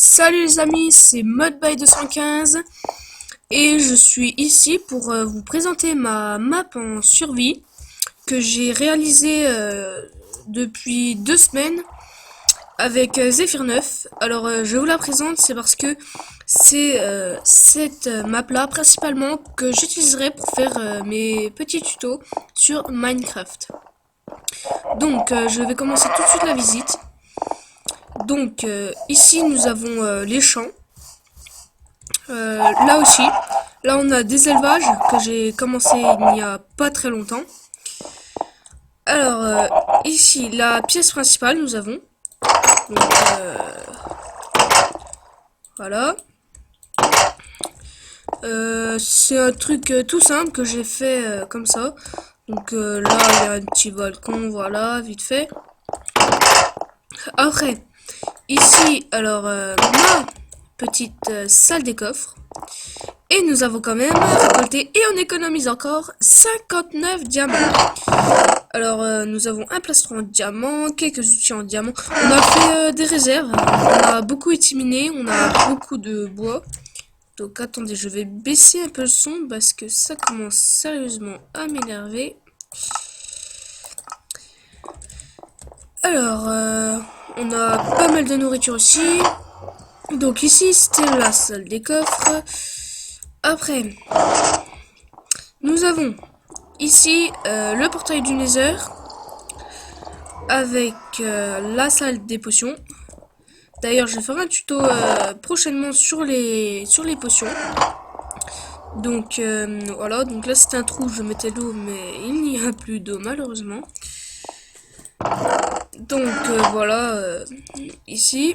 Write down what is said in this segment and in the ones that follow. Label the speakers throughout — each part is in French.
Speaker 1: Salut les amis, c'est Modby215 et je suis ici pour vous présenter ma map en survie que j'ai réalisée depuis 2 semaines avec Zephyr 9. Alors je vous la présente, c'est parce que c'est cette map là principalement que j'utiliserai pour faire mes petits tutos sur Minecraft. Donc je vais commencer tout de suite la visite. Donc ici nous avons les champs. Là aussi, là on a des élevages que j'ai commencé il n'y a pas très longtemps. Alors ici la pièce principale nous avons. Donc, voilà. C'est un truc tout simple que j'ai fait comme ça. Donc là il y a un petit balcon, voilà, vite fait. Après, ici, alors ma petite salle des coffres. Et nous avons quand même récolté et on économise encore 59 diamants. Alors nous avons un plastron en diamant, quelques outils en diamant. On a fait des réserves, on a beaucoup été miné, on a beaucoup de bois. Donc attendez, je vais baisser un peu le son parce que ça commence sérieusement à m'énerver. Alors on a pas mal de nourriture aussi. Donc ici c'était la salle des coffres. Après, nous avons ici le portail du Nether avec la salle des potions. D'ailleurs, je vais faire un tuto prochainement sur les potions. Donc voilà, donc là c'était un trou, je mettais l'eau, mais il n'y a plus d'eau malheureusement. Donc voilà, ici.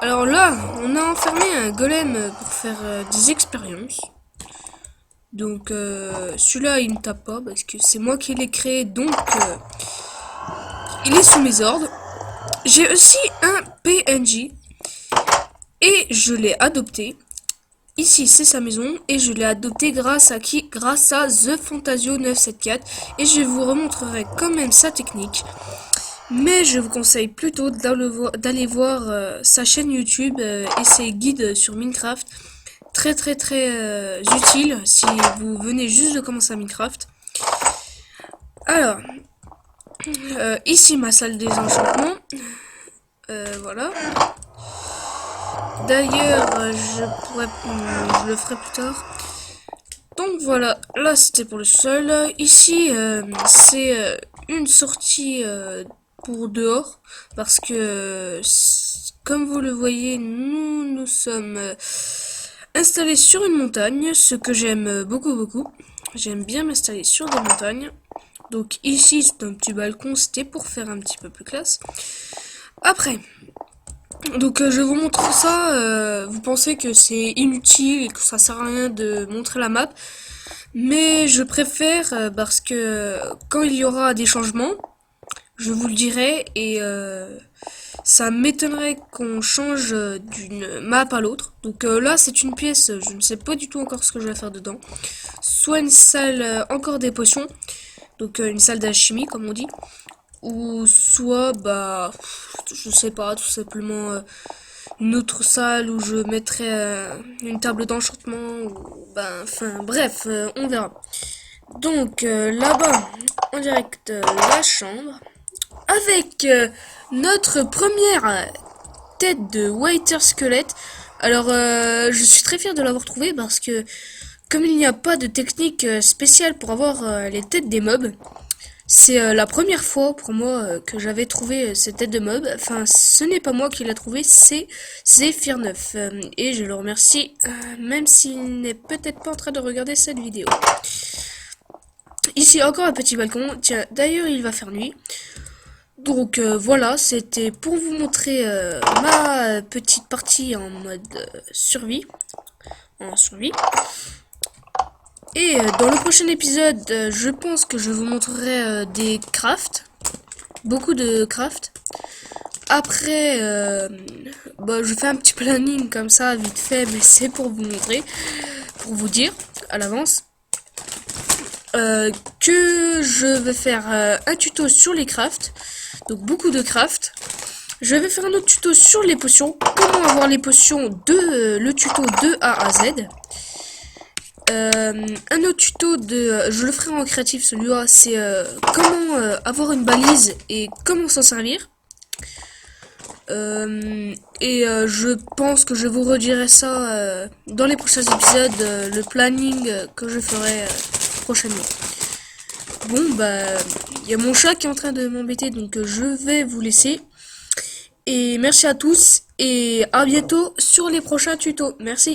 Speaker 1: Alors là, on a enfermé un golem pour faire des expériences. Donc celui-là il me tape pas parce que c'est moi qui l'ai créé, donc il est sous mes ordres. J'ai aussi un PNJ et je l'ai adopté. Ici c'est sa maison et je l'ai adopté grâce à qui? Grâce à TheFantasio974 et je vous remontrerai quand même sa technique. Mais je vous conseille plutôt d'aller voir sa chaîne YouTube et ses guides sur Minecraft. Très utile si vous venez juste de commencer à Minecraft. Alors, ici ma salle des enchantements. Voilà. D'ailleurs, je le ferai plus tard. Donc voilà, là c'était pour le sol. Ici, c'est une sortie pour dehors. Parce que, comme vous le voyez, nous sommes installés sur une montagne. Ce que j'aime beaucoup. J'aime bien m'installer sur des montagnes. Donc ici, c'est un petit balcon. C'était pour faire un petit peu plus classe. Après... Donc je vous montre ça, vous pensez que c'est inutile et que ça sert à rien de montrer la map, mais je préfère parce que quand il y aura des changements, je vous le dirai et ça m'étonnerait qu'on change d'une map à l'autre. Donc là c'est une pièce, je ne sais pas du tout encore ce que je vais faire dedans, soit une salle encore des potions, donc une salle d'alchimie comme on dit. Ou soit, bah, je sais pas, tout simplement une autre salle où je mettrais une table d'enchantement. Ou, ben, enfin, bref, on verra. Donc, là-bas, on direct la chambre. Avec notre première tête de Water Squelette. Alors, je suis très fier de l'avoir trouvé parce que, comme il n'y a pas de technique spéciale pour avoir les têtes des mobs, c'est la première fois pour moi que j'avais trouvé cette tête de mob. Enfin, ce n'est pas moi qui l'a trouvé, c'est Zephyr 9. Et je le remercie, même s'il n'est peut-être pas en train de regarder cette vidéo. Ici, encore un petit balcon. Tiens, d'ailleurs, il va faire nuit. Donc voilà, c'était pour vous montrer ma petite partie en mode survie. En survie. Et dans le prochain épisode, je pense que je vous montrerai des crafts. Beaucoup de crafts. Après, bah, je fais un petit planning comme ça, vite fait, mais c'est pour vous montrer, pour vous dire à l'avance que je vais faire un tuto sur les crafts. Donc beaucoup de crafts. Je vais faire un autre tuto sur les potions. Comment avoir les potions de le tuto de A à Z. Un autre tuto je le ferai en créatif, celui-là, c'est comment avoir une balise et comment s'en servir. Je pense que je vous redirai ça dans les prochains épisodes, le planning que je ferai prochainement. Bon, bah, il y a mon chat qui est en train de m'embêter, donc je vais vous laisser. Et merci à tous et à bientôt sur les prochains tutos. Merci.